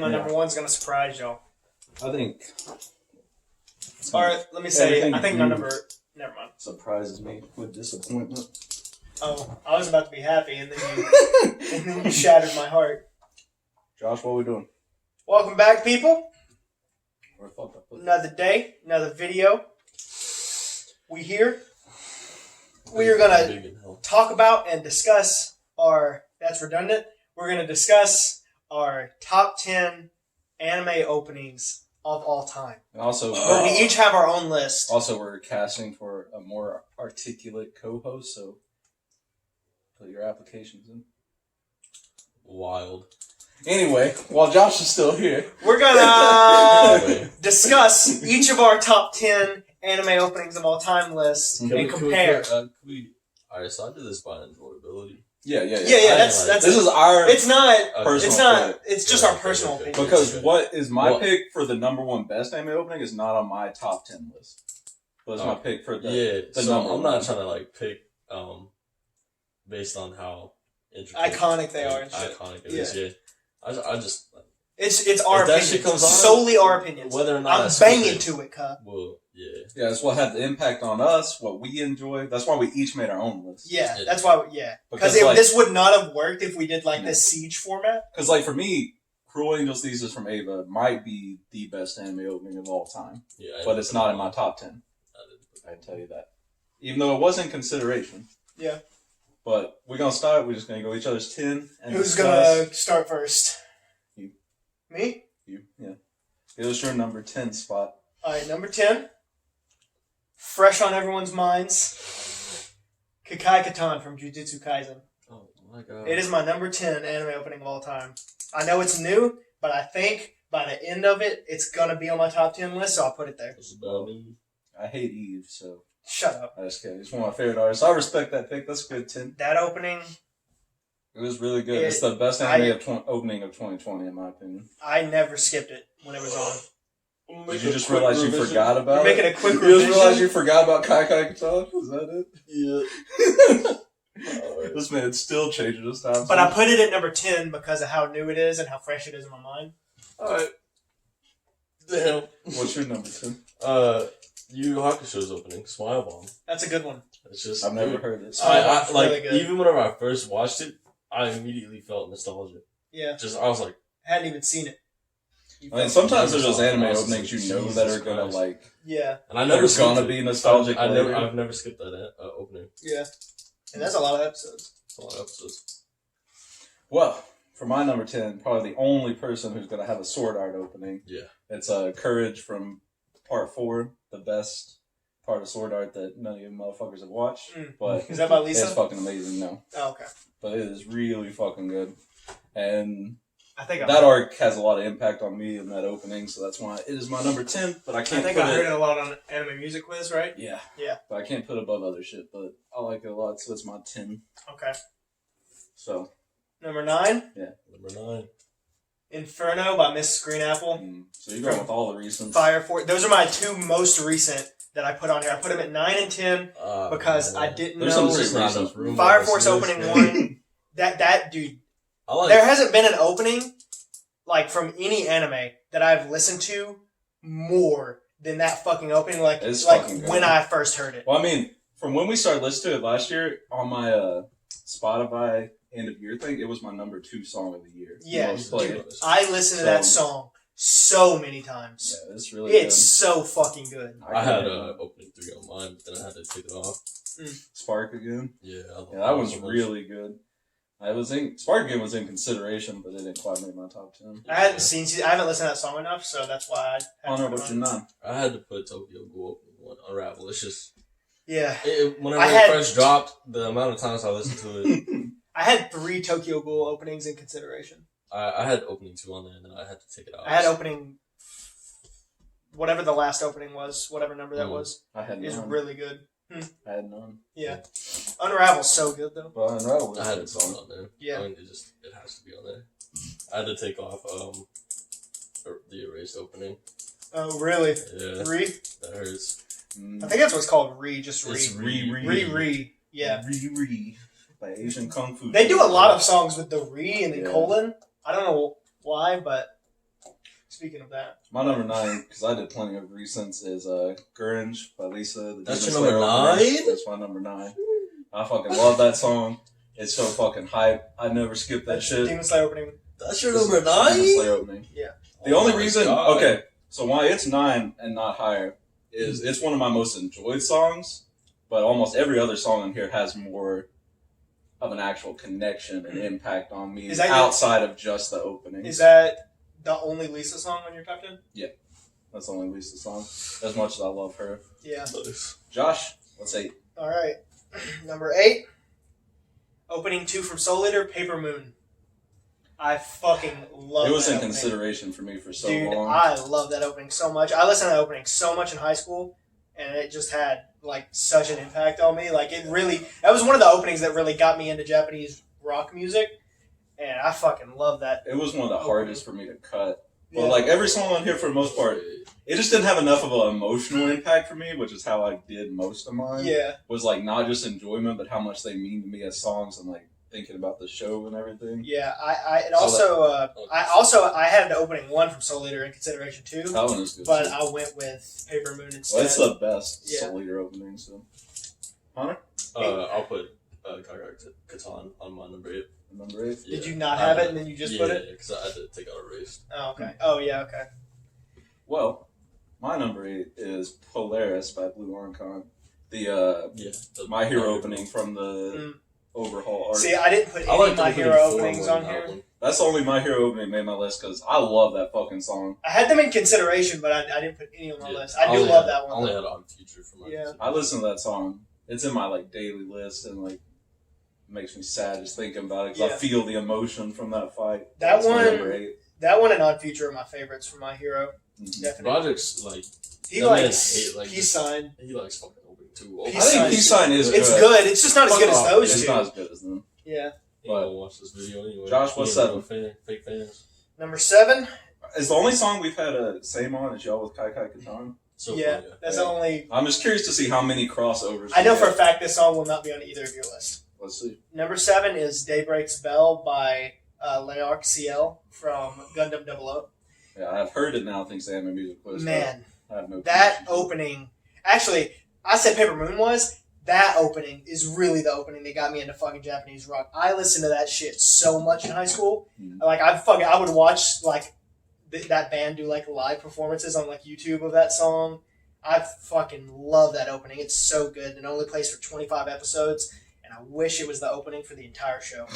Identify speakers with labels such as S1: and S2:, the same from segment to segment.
S1: My number one's gonna surprise y'all.
S2: I think.
S1: Or let me say, I think my number. Never mind.
S2: Surprises me with disappointment.
S1: Oh, I was about to be happy, and then you shattered my heart.
S2: Josh, what are we doing?
S1: Welcome back, people.
S2: We're fucked up.
S1: Another day, another video. We here. We are gonna talk about and discuss our. That's redundant. We're gonna discuss our top 10 anime openings of all time.
S2: And also,
S1: we each have our own list.
S2: Also, we're casting for a more articulate co-host, so put your applications in.
S3: Wild.
S2: Anyway, while Josh is still here,
S1: we're gonna discuss each of our top 10 anime openings of all time lists and compare.
S3: Alright, so I did this by enjoyability.
S1: Yeah. That's
S2: this is our.
S1: It's not.
S2: Personal
S1: it's not.
S2: opinion.
S1: It's just our personal opinion.
S2: Because what is my pick for the number one best anime opening is not on my top 10 list. But it's my pick for the number.
S3: I'm not trying to pick based on how
S1: iconic they are. And shit.
S3: Iconic it is. Yeah. I just.
S1: It's our opinion. Comes on, solely our opinions.
S3: Whether or not
S1: I'm banging to it, cuh.
S3: Well, yeah.
S2: Yeah, that's what had the impact on us, what we enjoy. That's why we each made our own list.
S1: Yeah, that's why. Because this would not have worked if we did this Siege format.
S2: Because for me, Cruel Angels Thesis from Ava might be the best anime opening of all time. Yeah, but it's not in my top 10. I can tell you that. Even though it was in consideration.
S1: Yeah.
S2: But we're gonna start. We're just gonna go each other's 10. And
S1: who's gonna start first?
S2: You.
S1: Me?
S2: You. Yeah. It was your number 10 spot.
S1: All right, number 10. Fresh on everyone's minds. Kakai Katan from Jujutsu Kaisen.
S3: Oh my god.
S1: It is my number 10 anime opening of all time. I know it's new, but I think by the end of it, it's gonna be on my top 10 list, so I'll put it there.
S2: I hate Eve, so.
S1: Shut up.
S2: I just kidding. It's one of my favorite artists. I respect that pick. That's a good 10.
S1: That opening.
S2: It was really good. It's the best anime opening of 2020, in my opinion.
S1: I never skipped it when it was on.
S2: Did you just realize you forgot about
S1: it? You're making a quick revision?
S2: You just realized you forgot about Kai Katan? Is that it? Yeah. This man still changing his time.
S1: But I put it at number 10 because of how new it is and how fresh it is in my mind.
S3: Alright. Damn.
S2: What's your number 10?
S3: Yu Yu Hakusho's opening, Smile Bomb.
S1: That's a good one.
S3: It's just
S2: I've never heard it.
S3: I really good. Even whenever I first watched it, I immediately felt nostalgia.
S1: Yeah.
S3: I was like,
S1: I hadn't even seen it.
S2: I mean, sometimes there's those anime openings you know that are gonna
S1: yeah.
S3: And I never
S2: gonna be nostalgic.
S3: I've never skipped that opening.
S1: Yeah. And that's a lot of episodes.
S3: That's a lot of episodes.
S2: Well, for my number 10, probably the only person who's gonna have a Sword Art opening.
S3: Yeah.
S2: It's Courage from Part 4, the best part of Sword Art that none of you motherfuckers have watched. But
S1: is that by Lisa?
S2: It's fucking amazing, no.
S1: Oh, okay.
S2: But it is really fucking good. And
S1: I think
S2: that arc has a lot of impact on me in that opening, so that's why it is my number 10. But I can't. I
S1: heard it a lot on Anime Music Quiz, right?
S2: Yeah.
S1: Yeah.
S2: But I can't put it above other shit. But I like it a lot, so it's my 10.
S1: Okay.
S2: So.
S1: Number 9.
S2: Yeah.
S3: Number 9.
S1: Inferno by Miss Green Apple.
S2: So you're going with all the recent.
S1: Fire Force. Those are my 2 most recent that I put on here. I put them at 9 and 10 because I didn't know.
S2: Some
S1: Fire Force opening 1. That dude. There hasn't been an opening from any anime that I've listened to more than that fucking opening. When I first heard it.
S2: Well, I mean, from when we started listening to it last year on my Spotify end of year thing, it was my number 2 song of the year.
S1: Yeah, I listened to that song so many times.
S2: Yeah, it's really
S1: good. So fucking good.
S3: I had opening 3 on mine, but then I had to take it off.
S2: Spark Again?
S3: Yeah,
S2: that was really good. Spark Again was in consideration, but it didn't quite make my top 10.
S1: I haven't listened to that song enough, so that's why I
S2: don't know what you're not.
S3: I had to put Tokyo Ghoul opening 1, Unravel. It's just...
S1: Yeah.
S3: Whenever it first dropped, the amount of times I listened to it...
S1: I had 3 Tokyo Ghoul openings in consideration.
S3: I had opening 2 on there, and then I had to take it out.
S1: I had opening... Whatever the last opening was, whatever number that was, is really good.
S2: I had none.
S1: Yeah. Unravel's so good, though.
S2: But Unravel
S3: I had it on there.
S1: Yeah.
S3: I mean, it has to be on there. I had to take off the erased opening.
S1: Oh, really?
S3: Yeah.
S1: Re?
S3: That hurts.
S1: I think that's what's called Re, just Re.
S3: It's Re.
S1: Re. Yeah.
S2: Re. By Asian Kung Fu.
S1: They do a lot of songs with the Re and the colon. I don't know why, but Speaking of that,
S2: my number 9, because I did plenty of recents, is Grunge by Lisa.
S3: That's
S2: Demon
S3: your number
S2: Slayer
S3: 9?
S2: That's my number 9. I fucking love that song. It's so fucking hype. I never skip that shit.
S1: Demon Slayer opening.
S3: That's your number 9?
S2: Demon Slayer opening.
S1: Yeah.
S2: The only reason, okay, so why it's 9 and not higher is it's one of my most enjoyed songs, but almost every other song on here has more of an actual connection and impact on me outside of just the opening.
S1: Is that the only Lisa song on your top 10?
S2: Yeah. That's the only Lisa song. As much as I love her.
S1: Yeah.
S2: Josh, what's 8?
S1: All right. Number 8. Opening 2 from Soul Eater, Paper Moon. I fucking love that.
S2: It was in
S1: opening.
S2: consideration for me for so
S1: Dude,
S2: long.
S1: I love that opening so much. I listened to that opening so much in high school, and it just had like such an impact on me. Like that was one of the openings that really got me into Japanese rock music, and I fucking love that.
S2: It was one of the hardest for me to cut. But like every song on here, for the most part, it just didn't have enough of an emotional impact for me, which is how I did most of mine.
S1: Yeah.
S2: Was like not just enjoyment, but how much they mean to me as songs and like thinking about the show and everything.
S1: Yeah, I had the opening 1 from Soul Eater in consideration too.
S2: That one is good.
S1: But
S2: too.
S1: I went with Paper Moon instead.
S2: Well, it's the best Soul Eater opening. So, Hunter,
S3: I'll put Katan on my number 8.
S2: Number 8.
S1: Did you not have it and then you just put it?
S3: Yeah, because I had to take out Erased.
S1: Oh, okay. Oh, yeah, okay.
S2: Well, my number 8 is Polaris by Blue Oricon. The My Hero opening from the overhaul art.
S1: See, I didn't put any of My Hero openings on here.
S2: That's the only My Hero opening made my list because I love that fucking song.
S1: I had them in consideration, but I didn't put any on my list. I do love that one.
S3: I only had it on Future for my
S1: Yeah.
S2: I listen to that song. It's in my like daily list and like makes me sad just thinking about it because I feel the emotion from that fight.
S1: That one,
S2: number 8.
S1: That one and Odd Future are my favorites from My Hero.
S2: Mm-hmm.
S1: Definitely.
S3: Project's like
S1: he likes Peace Sign.
S3: He likes fucking opening too.
S2: I think Peace Sign is good.
S1: It's good. It's just not as good as those two.
S2: It's not as good as them.
S1: Yeah.
S3: But watch this video anyway.
S2: Josh, what's 7?
S3: Fake fans.
S1: Number 7
S2: is the only song we've had a same on is y'all with Kai Kai Katan.
S3: So
S1: yeah, that's the only.
S2: I'm just curious to see how many crossovers.
S1: I know for a fact this song will not be on either of your lists.
S2: Let's see.
S1: Number 7 is Daybreak's Bell by Leark CL from Gundam 00.
S2: Yeah, I've heard it now. Thanks to Anime Music Quiz.
S1: Man,
S2: I have no
S1: that opening. Actually, I said Paper Moon was. That opening is really the opening that got me into fucking Japanese rock. I listened to that shit so much in high school.
S2: Mm-hmm.
S1: Like I would watch like that band do like live performances on like YouTube of that song. I fucking love that opening. It's so good. It only plays for 25 episodes, and I wish it was the opening for the entire show.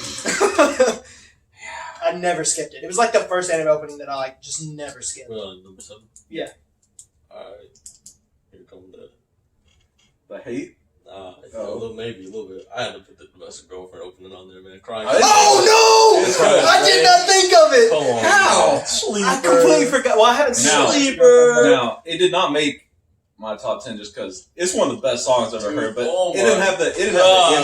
S1: I never skipped it. It was like the first anime opening that I like just never skipped.
S3: Well, number 7.
S1: Yeah.
S3: Alright. Here comes
S2: the hate.
S3: Maybe a little bit. I had to put the domestic girlfriend opening on there, man. Crying.
S1: Oh no! I did not think of it.
S3: Come on,
S1: how?
S3: Sleeper.
S1: I completely forgot. Well, I haven't
S3: Sleeper.
S2: Now it did not make my top 10 just because it's one of the best songs I've ever heard, but it didn't have the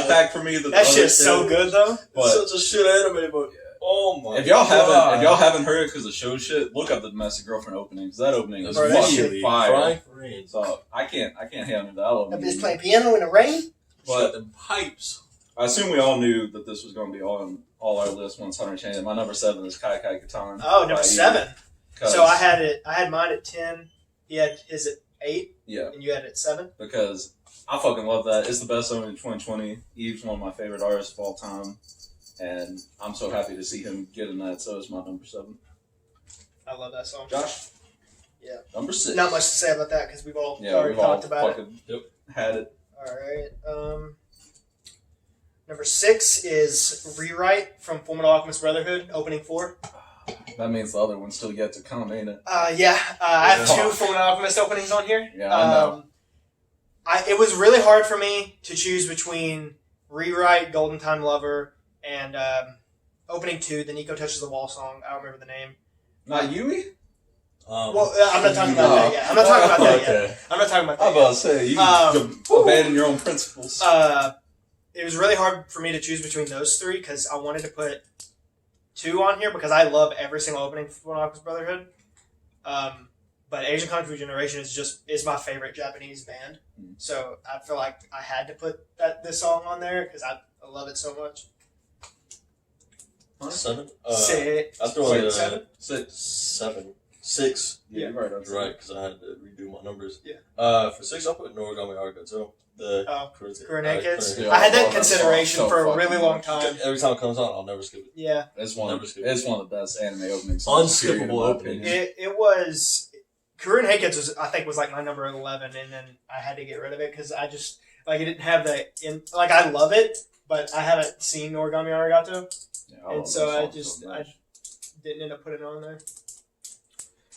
S2: impact for me.
S1: That shit's so good though.
S2: But
S3: it's such a shit anime, but oh my!
S2: If y'all haven't heard it because of show shit, look up the Domestic Girlfriend opening because that opening is fucking fire. So I can't handle that opening.
S1: Just playing piano in the rain.
S2: But
S3: the pipes.
S2: I assume we all knew that this was going to be on all our lists once Hunter changed it. My number 7 is Kai Kai Katan.
S1: Oh, number 7. So I had mine at 10. He had his at 8.
S2: Yeah.
S1: And you had it at 7.
S2: Because I fucking love that. It's the best song in 2020. Eve's one of my favorite artists of all time. And I'm so happy to see him getting that. So it's my number 7.
S1: I love that song.
S2: Josh?
S1: Yeah.
S2: Number 6.
S1: Not much to say about that because we've all already talked about it.
S2: Yep. Had it.
S1: All right. Number 6 is Rewrite from Fullmetal Alchemist Brotherhood, opening 4.
S2: That means the other one's still yet to come, ain't it?
S1: Yeah. I have 2 Fullmetal Alchemist openings on here.
S2: Yeah, I know.
S1: It was really hard for me to choose between Rewrite, Golden Time Lover, and opening 2, the Nico Touches the Wall song. I don't remember the name.
S2: Not Yui?
S1: Well, I'm not talking about that yet. I'm not talking about that yet. I'm not talking about that
S2: I was about to say, you abandon your own principles.
S1: It was really hard for me to choose between those 3 because I wanted to put 2 on here because I love every single opening for Fullmetal Alchemist Brotherhood. But Asian Kung Fu Generation is my favorite Japanese band. So I feel like I had to put this song on there because I love it so much.
S3: 7?
S1: Six.
S3: I throw in
S1: Seven?
S3: 7. 6.
S2: Yeah, you're right. That's
S3: Right, because I had to redo my numbers.
S1: Yeah.
S3: For 6, I'll put Noragami Arigato. The
S1: Kurane Kids.
S2: Yeah,
S1: I had that
S2: that
S1: consideration
S2: song so
S1: for a
S2: fucking
S1: really long
S2: much.
S1: time.
S3: Every time it comes on, I'll never skip it.
S1: Yeah.
S2: It's
S3: Never skip it.
S2: one of the best anime openings. Period, in
S3: Unskippable
S2: my
S3: opening.
S2: opinion.
S1: It was Kurane Kids was I think was like my number 11, and then I had to get rid of it because I just like it didn't have like I love it, but I haven't seen Origami Arigato,
S2: Yeah, I
S1: and
S2: love
S1: so
S2: that
S1: I
S2: song
S1: just
S2: so
S1: I
S2: much.
S1: didn't end up putting it on there.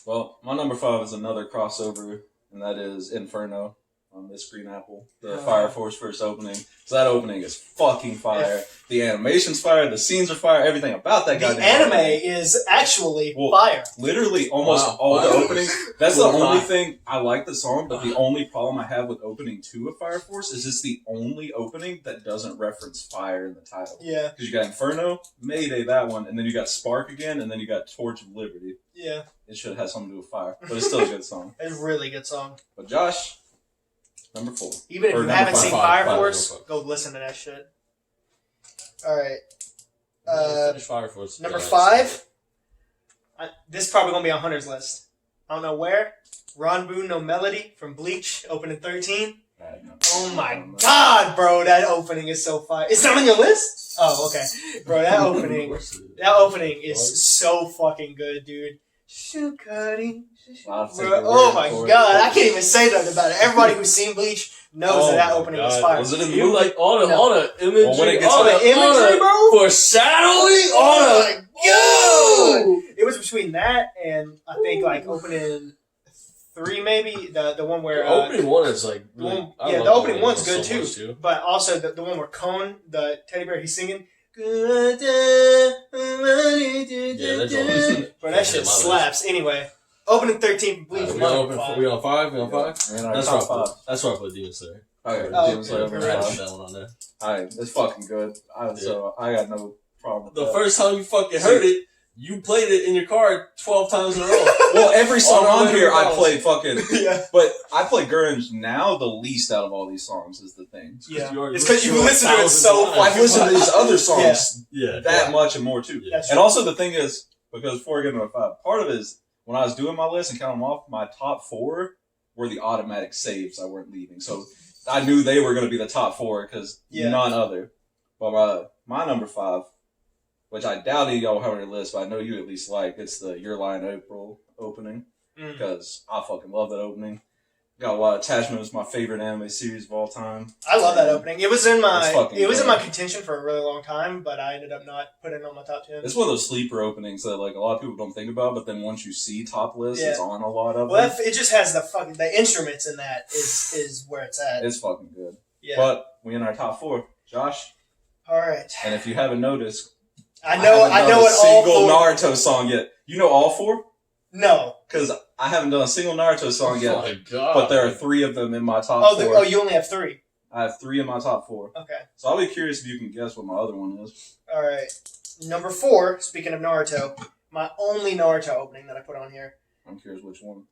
S2: Well, my number 5 is another crossover, and that is Inferno on Miss Green Apple, the Fire Force first opening. So that opening is fucking fire. The animation's fire, the scenes are fire, everything about that
S1: The
S2: goddamn
S1: anime
S2: opening.
S1: is actually
S2: Well,
S1: fire.
S2: Literally, almost
S3: Wow.
S2: all the
S3: Fire
S2: openings.
S3: Force.
S2: That's the
S3: Well,
S2: only
S3: fire.
S2: thing I like the song, but the only problem I have with opening 2 of Fire Force is it's the only opening that doesn't reference fire in the title.
S1: Yeah,
S2: Because you got Inferno, Mayday, that one, and then you got Spark again, and then you got Torch of Liberty.
S1: yeah,
S2: It should have something to do with fire, but it's still a good song.
S1: it's a really good song.
S2: But Josh, number 4.
S1: Even if
S2: Or
S1: you
S2: number
S1: haven't
S2: five.
S1: seen
S3: Five,
S1: Fire
S3: five,
S1: Force,
S3: number five.
S1: go listen to that shit. All right.
S3: Finish Fire Force.
S1: Number
S3: Yeah,
S1: 5. This is probably gonna be on Hunter's list. I don't know where. Ranbu no Melody from Bleach, opening 13. Oh my god, bro, that opening is so fire. It's not on your list? Oh, okay, bro, that opening is so fucking good, dude. Shoe cutting.
S2: I'll take
S1: Bro,
S2: your
S1: oh
S2: word
S1: my
S2: for it.
S1: god, I can't even say nothing about it. Everybody who's seen Bleach knows that
S3: Oh
S1: opening
S3: my
S1: is
S3: God.
S1: fire.
S2: Was it in the
S3: You
S2: movie?
S3: like all the imagery,
S2: Well, when it gets
S3: all
S2: to
S3: the
S1: the imagery, bro?
S3: foreshadowing,
S1: Oh
S3: all
S1: my god! It was between that and I think like opening 3 maybe, the one where
S3: the opening one is like
S1: the
S3: really,
S1: one-
S3: I
S1: yeah,
S3: love
S1: the opening one's
S3: one
S1: good
S3: so much,
S1: too. But also the one where Cone, the teddy bear, he's singing. Yeah,
S3: that's always
S1: Bro, that shit slaps. Anyway, opening 13 Bleach.
S3: we on 5? We on 5?
S2: Man, our
S3: That's
S2: top
S3: why.
S2: 5.
S3: That's why I put Demon Slayer.
S2: Okay,
S1: Oh,
S2: Demon Slayer
S1: okay,
S2: number
S1: right.
S3: I put
S2: 5.
S3: that one on there.
S2: Alright, it's fucking good. So I got no problem with
S3: The
S2: that.
S3: first time you fucking heard it, you played it in your car 12 times in a row.
S2: Well, every song
S3: All the
S2: on
S3: way to
S2: here
S3: the
S2: I
S3: house.
S2: played fucking...
S1: Yeah.
S2: But I play Grunge now the least out of all these songs is the thing.
S1: Yeah.
S3: You already
S1: It's because you
S3: listened
S1: listen
S3: to it
S1: to it so
S3: 1,000 times.
S2: I've listened to these other songs
S3: Yeah.
S2: that much and more too.
S3: Yeah.
S1: That's
S2: And also the thing is, because before I get into a 5, part of it is when I was doing my list and counting them off, my top 4 were the automatic saves I weren't leaving. So I knew they were going to be the top 4 because none other. But my number 5, which I doubt y'all have on your list, but I know you at least like, it's the Your Line April opening because I fucking love that opening. Got a lot of attachment. It's my favorite anime series of all time.
S1: I love that opening. It was in my
S2: It's fucking
S1: in
S2: good.
S1: my contention for a really long time, but I ended up not putting it on my top 10.
S2: It's one of those sleeper openings that like a lot of people don't think about, but then once you see top lists, it's on a lot of
S1: Well,
S2: them.
S1: it just has the instruments in that is where it's at.
S2: It's fucking good.
S1: Yeah.
S2: But we in our top 4, Josh.
S1: All right.
S2: And if you haven't noticed,
S1: I know
S2: haven't done
S1: what
S2: a
S1: all
S2: single
S1: 4.
S2: Naruto song yet. You know all 4?
S1: No.
S2: Because I haven't done a single Naruto song
S3: Oh
S2: yet.
S3: my god.
S2: But there are 3 of them in my top 4.
S1: You only have 3.
S2: I have 3 in my top 4.
S1: Okay.
S2: So I'll be curious if you can guess what my other one is.
S1: All right. Number 4. Speaking of Naruto, my only Naruto opening that I put on here.
S2: I'm curious which one.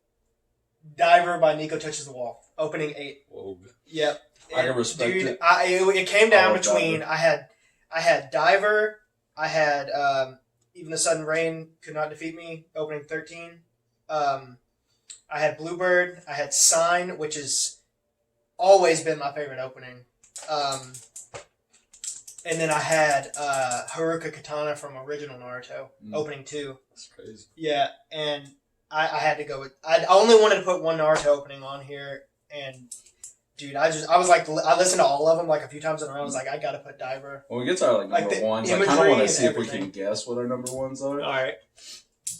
S1: Diver by Nico Touches the Wall. Opening 8.
S3: Whoa.
S1: Yep.
S2: I can respect
S1: Dude,
S2: it.
S1: it came down
S2: I love
S1: between
S2: Diver.
S1: I had Diver, I had Even the Sudden Rain Could Not Defeat Me, opening 13. I had Bluebird, I had Sign, which has always been my favorite opening. And then I had Haruka Katana from original Naruto, opening 2.
S3: That's crazy.
S1: Yeah, and I had to go with. I only wanted to put one Naruto opening on here, and dude, I was like, I listened to all of them like a few times in a row. I was like, I gotta put Diver.
S2: When we get to our
S1: Like
S2: number
S1: the
S2: 1s, I kind
S1: imagery
S2: of want to
S1: and
S2: see if we
S1: everything.
S2: can guess what our number 1s are.
S1: All right,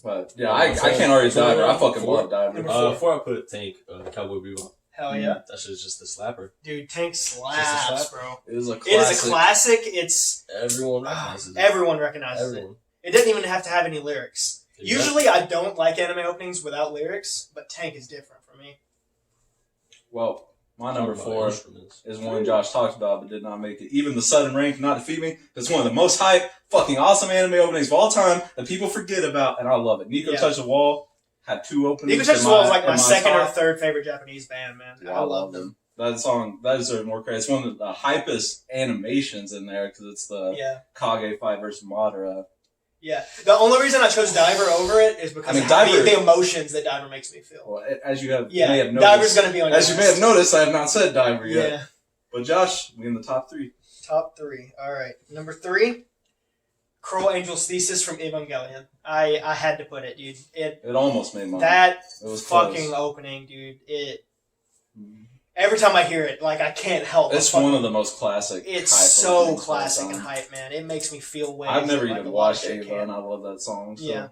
S2: But yeah, I can't argue
S3: So
S2: Diver. I
S3: number
S2: fucking
S3: 4.
S2: love Diver.
S1: Number 4.
S3: Before I put Tank, Cowboy Bebop.
S1: hell yeah,
S3: That shit's just a slapper.
S1: dude, Tank
S3: Just a
S1: slaps,
S3: slap?
S1: bro.
S2: It is a classic.
S1: It is a classic. It's
S3: Everyone recognizes it.
S1: everyone recognizes
S3: Everyone.
S1: it. It doesn't even have to have any lyrics.
S3: Yeah.
S1: Usually, I don't like anime openings without lyrics, but Tank is different for me.
S2: Well, my number
S3: Talk
S2: 4
S3: about instruments.
S2: is one Josh talked about but did not make it. Even the Sudden Rain Cannot Defeat Me. It's one of the most hype, fucking awesome anime openings of all time that people forget about, and I love it. Nico
S1: Yeah.
S2: Touch the Wall had 2 openings.
S1: Nico Touches
S2: in
S1: the Wall is like
S2: in
S1: my second or
S2: top.
S1: third favorite Japanese band, man.
S2: Yeah,
S1: I love them.
S2: That song, that deserves more credit. It's one of the hypest animations in there because it's the
S1: Yeah.
S2: Kage fight versus Madara.
S1: Yeah. The only reason I chose Diver over it is because of the emotions that Diver makes me feel.
S2: Well, as you may have noticed,
S1: Diver's going to be on your
S2: list. As you may have noticed, I have not said Diver yet.
S1: Yeah.
S2: But Josh, we in the top 3.
S1: Top 3. All right. Number 3, Cruel Angel's Thesis from Evangelion. I had to put it, dude.
S2: It almost made mine.
S1: That
S2: it was
S1: fucking
S2: close.
S1: opening, dude. Every time I hear it, like I can't help.
S2: It's one of the most classic.
S1: It's so classic and hype, man. It makes me feel way.
S2: I've never even watched Ava, and I love that song. So.
S1: Yeah.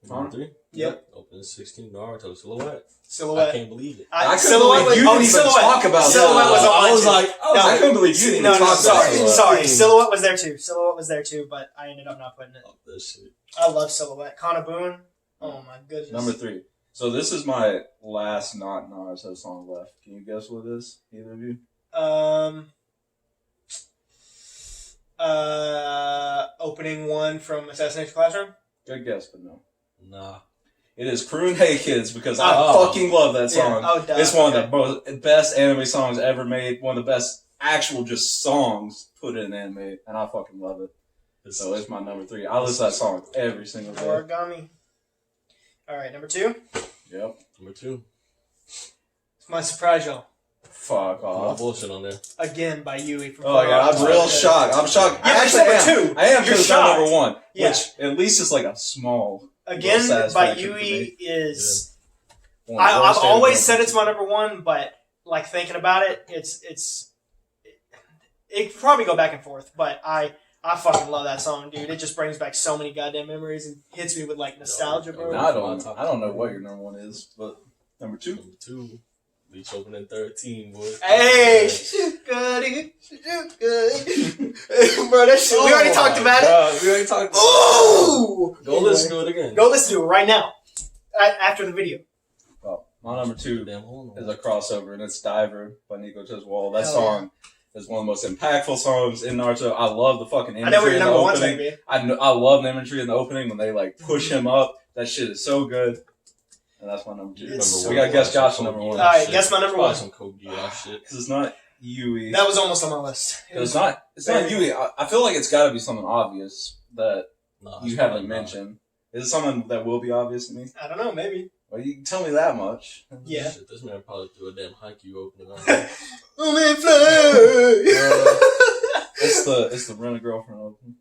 S3: Number 3.
S1: Yep.
S3: Opening 16, Naruto Silhouette.
S1: I
S3: can't believe it.
S2: I couldn't believe you didn't even talk about
S1: Silhouette. Was on
S3: I was like,
S2: I couldn't believe you didn't even talk about
S1: Silhouette. Sorry, Silhouette was there too. Silhouette was there too, but I ended up not putting it.
S3: Oh, this shit.
S1: I love Silhouette. Kanabun. Oh my goodness.
S2: Number 3. So this is my last not Naruto song left. Can you guess what it is? Either of you?
S1: Opening 1 from Assassination Classroom.
S2: Good guess, but no.
S3: Nah.
S2: It is Crew and Hey Kids because I fucking love that song.
S1: Yeah.
S2: It's one of the best anime songs ever made. One of the best actual just songs put in anime, and I fucking love it. So it's my number 3. I listen to that song every single day.
S1: Origami. All right, number 2.
S2: Yep.
S3: Number 2.
S1: It's my surprise, y'all.
S2: Fuck
S3: No
S2: off.
S3: bullshit on there.
S1: Again by Yui from.
S2: Oh my god, I'm real shocked. I'm shocked.
S1: Yeah,
S2: I actually am.
S1: 2.
S2: I am
S1: You're
S2: because
S1: shocked.
S2: number 1,
S1: Yeah.
S2: which at least is like a small.
S1: Again by
S2: satisfaction
S1: Yui is.
S2: one of the
S1: I've
S2: worst
S1: always
S2: anime
S1: said it's my number 1, but like thinking about it, it could probably go back and forth, but I fucking love that song, dude. It just brings back so many goddamn memories and hits me with like nostalgia, bro.
S2: Now, I don't know what your number 1 is, but number 2.
S3: Number 2. Bleach opening 13, boy.
S1: Hey, shoot good, shoot good. Bro, that shit, we already talked about it.
S3: We already talked about
S1: Ooh!
S3: it. Go listen to it again.
S1: Go listen to it right now, after the video.
S2: Well, my number 2
S3: Damn, hold on.
S2: is a crossover, and it's Diver by Nico Teswall. That
S1: Hell
S2: song is one of the most impactful songs in Naruto. I love the fucking imagery
S1: I know what your
S2: in the
S1: number 1's
S2: opening.
S1: gonna be.
S2: I love the imagery in the opening when they like push him up. That shit is so good. And that's my number 2.
S1: It's
S2: We gotta guess Josh's number 1.
S1: Alright, guess my number 1.
S3: Some Code Geass shit.
S2: Because it's not Yui.
S1: That was almost on my list.
S2: It's not Yui. I feel like it's gotta be something obvious that
S3: Nah,
S2: you haven't mentioned. Is it something that will be obvious to me?
S1: I don't know, maybe.
S2: Well, you can tell me that much.
S1: Yeah.
S3: Shit, this man probably threw a damn Haikyuu opening on
S1: Oh man, fly!
S2: It's the Rent a Girlfriend opening.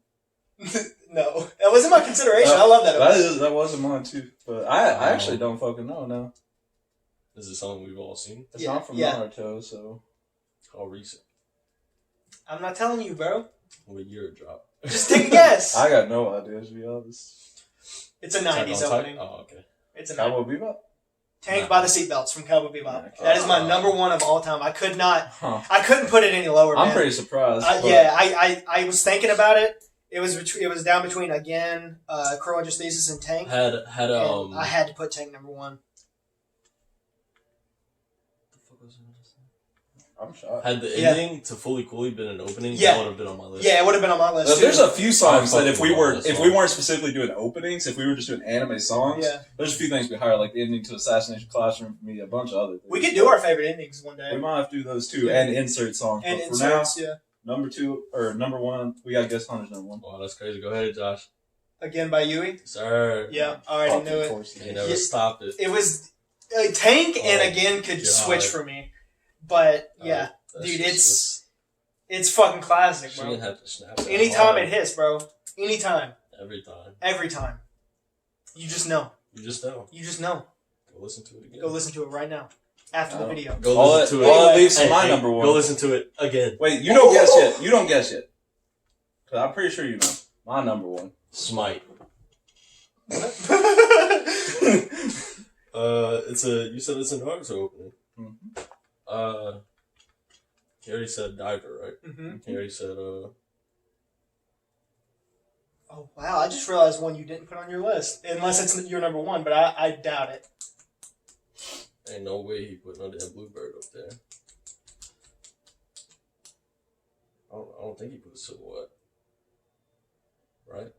S1: No, that wasn't my consideration. I love that.
S2: That wasn't mine too, but I actually don't fucking know now.
S3: Is it something we've all seen?
S2: It's not from Naruto, so
S3: How recent?
S1: I'm not telling you, bro.
S3: What year it dropped?
S1: Just take a guess.
S2: I got no idea to be honest.
S1: It's a 90s opening.
S3: Oh, okay.
S1: It's a 90s.
S2: Cowboy Bebop.
S1: Tank by the Seatbelts from Cowboy Bebop.
S2: Okay.
S1: That is my number 1 of all time. I could not.
S2: Huh.
S1: I couldn't put it any lower.
S2: I'm
S1: man.
S2: pretty surprised.
S1: Yeah, I was thinking about it. It was down between again, Crow Angel's Thesis and Tank.
S3: Had
S1: And I had to put Tank number 1.
S2: I'm shocked.
S3: Had the ending to Fully Coolly been an opening,
S1: Yeah.
S3: that would have been on my list.
S1: Yeah, it would have been on my list. Too.
S2: There's a few songs that if we
S3: fucking
S2: weren't specifically doing openings, if we were just doing anime songs, there's a few things we hire, like the ending to Assassination Classroom for me, a bunch of other things.
S1: We could do our favorite endings one day.
S2: We might have to do those too, and insert songs.
S1: And
S2: but
S1: inserts,
S2: for now, number 2 or number 1, we gotta guess Hunter's number 1.
S3: Wow, that's crazy. Go ahead, Josh.
S1: Again by Yui.
S3: Sir.
S1: Yeah, I already knew it.
S3: You never stopped it.
S1: It was Tank and again could switch for me, but yeah, dude, it's fucking classic, bro.
S3: Have to snap it
S1: Anytime it hits, bro. Anytime.
S3: Every time.
S1: Every time. You just know.
S3: You just know.
S1: You just know.
S3: Go listen to it again.
S1: Go listen to it right now. After the video.
S3: Go listen to it.
S2: All it leaves to my number 1.
S3: Go listen to it again.
S2: Wait, you don't guess yet. You don't guess yet. Cause I'm pretty sure you know. My number 1.
S3: Smite. You said it's a Naruto opening.
S2: Mm-hmm.
S3: He already said Diver, right?
S1: Mm-hmm.
S3: He already said,
S1: Oh, wow. I just realized one you didn't put on your list. Unless it's your number 1, but I doubt it.
S3: ain't no way he put no damn Bluebird up there. I don't think he put Silhouette. Right?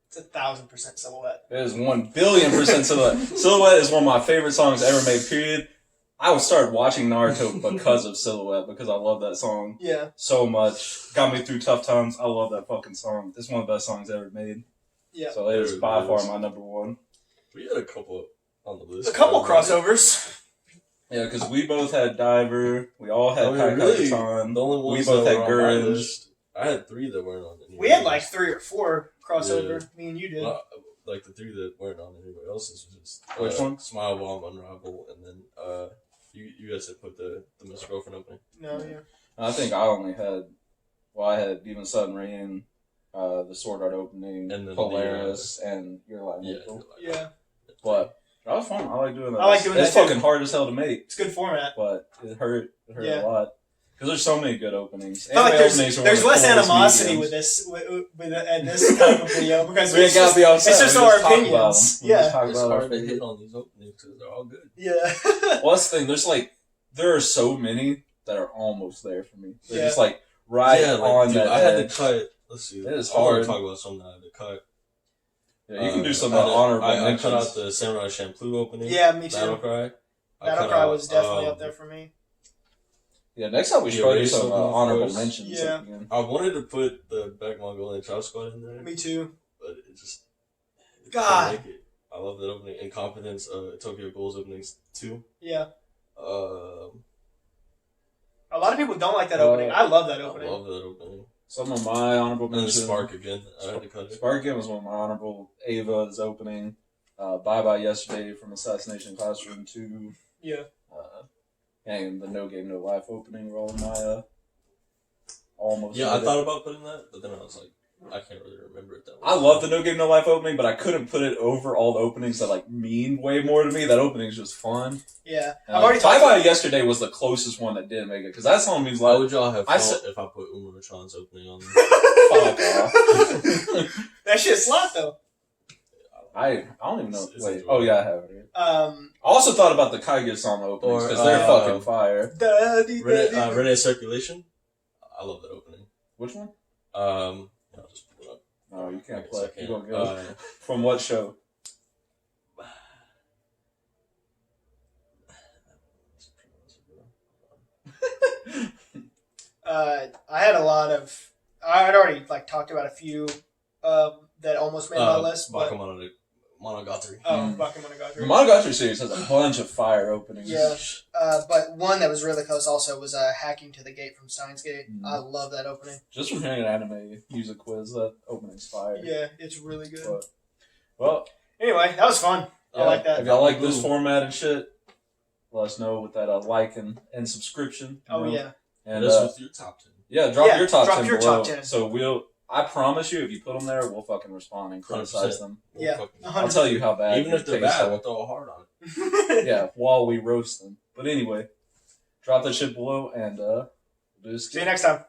S1: It's 1,000% Silhouette.
S2: It is 1,000,000,000% Silhouette. Silhouette is one of my favorite songs ever made, period. I started watching Naruto because of Silhouette, because I love that song so much. Got me through tough times. I love that fucking song. It's one of the best songs ever made.
S1: Yeah.
S2: So it is by far my number one.
S3: We had a couple on the list.
S1: A couple crossovers.
S2: Yeah, because we both had Diver. We all had
S3: really,
S2: Kaikaton.
S3: the only ones
S2: we both
S3: that
S2: had
S3: were on my
S2: Gurren.
S3: list, I had 3 that weren't on any.
S1: We had like 3 or 4 crossover.
S3: Yeah.
S1: Me and you did.
S3: Well, like the 3 that weren't on anybody else's was just
S2: Which one?
S3: Smile Bomb, Unravel, and then you guys had put the Miss Girlfriend opening.
S1: No, yeah.
S2: I think I only had. Well, I had Demon Sun Rain, the Sword Art opening,
S3: and then
S2: Polaris, and Your Light
S3: Yeah.
S2: Neutral.
S1: Yeah.
S2: But that was fun. I like doing that.
S1: I like doing that
S2: It's
S1: too.
S2: fucking hard as hell to make,
S1: It's good format.
S2: but it hurt
S1: Yeah.
S2: a lot. Because there's so many good openings.
S1: I feel like
S2: Anime openings are
S1: there's
S2: one of
S1: less
S2: the coolest
S1: animosity
S2: mediums.
S1: with this type of video because
S2: We ain't gotta be upset.
S1: it's just
S2: We
S1: our
S2: talk about them.
S1: opinions.
S2: We
S1: Yeah.
S2: just talk
S3: It's
S2: about our
S3: hard to
S2: favorite.
S3: hit on these openings because they're all good.
S1: Yeah.
S2: Well, that's the thing. There are so many that are almost there for me. They're
S1: Yeah.
S2: just like right on
S3: dude,
S2: that
S3: I had
S2: edge.
S3: to cut. Let's see.
S2: It is
S3: I want
S2: hard.
S3: to talk about something I had to cut.
S2: Yeah, you can do some
S3: I had to-
S2: honorable
S3: I
S2: mentions.
S3: cut out the Samurai Champloo opening.
S1: Yeah, me too.
S3: Battle Cry.
S1: Battle Cry was definitely up there for me.
S2: Yeah, next time we should
S3: The
S2: probably do
S3: Erase
S2: some
S3: Open, of
S2: honorable
S3: course.
S2: mentions.
S1: Yeah.
S2: Again.
S3: I wanted to put the Back Mongolian Child Squad in there,
S1: Me too.
S3: but it just
S1: God.
S3: couldn't make it. I love that opening. Incompetence. Tokyo Ghoul's openings 2.
S1: Yeah.
S3: Um,
S1: A lot of people don't like that opening. I love that
S3: I
S1: opening.
S3: love that opening.
S2: Some of my honorable
S3: And then
S2: mentions.
S3: Spark again. I had to cut it.
S2: Spark again was one of my honorable. Ava's opening. Bye Bye Yesterday from Assassination Classroom 2.
S1: Yeah.
S2: And the No Game No Life opening were all my almost.
S3: Yeah, I thought about putting that, but then I was like, I can't really remember it that
S2: I
S3: well.
S2: love the No Game No Life opening, but I couldn't put it over all the openings that like mean way more to me. That opening is just fun.
S1: Yeah.
S2: And,
S1: I've already
S2: Bye
S1: talked
S2: Bye
S1: about
S2: Yesterday was the closest one that didn't make it because that song means
S3: How
S2: like
S3: would y'all have
S2: I
S3: felt
S2: said-
S3: if I put Umaru-chan's opening on there?
S2: fuck off.
S1: that shit slap though.
S2: I don't even know.
S3: It's
S2: Wait.
S3: enjoyable.
S2: Oh yeah, I have it here.
S1: I
S2: I also thought about the Kaige song openings because they're fucking fire.
S3: Renee Circulation. I love that opening.
S2: Which one?
S3: I'll just put it up.
S2: No, you can't
S3: I
S2: play.
S3: guess I
S2: You
S3: can't.
S2: gonna go from what show?
S1: I had a lot of. I had already like talked about a few that almost made my list, but
S3: Monogatari.
S1: Bakemonogatari.
S2: The Monogatari series has a bunch of fire openings.
S1: Yeah. But one that was really close also was Hacking to the Gate from Steins Gate. I love that opening.
S2: Just from hearing an anime music quiz, that opening's fire.
S1: Yeah, it's really good.
S2: But, well,
S1: Anyway, that was fun. I like that.
S2: If y'all like this format and shit, let us know with that like and subscription.
S1: Oh,
S2: know?
S1: yeah.
S2: And
S3: Hit us with your top 10.
S2: yeah, drop your top 10 below.
S1: top 10.
S2: So I promise you, if you put them there, we'll fucking respond and criticize
S3: 100%.
S2: them.
S3: We'll
S1: Yeah.
S3: fucking-
S2: I'll tell you how bad.
S3: Even if they're
S2: it tastes.
S3: bad, we'll throw a heart on it.
S2: Yeah, while we roast them. But anyway, drop that shit below and do this.
S1: See you next time.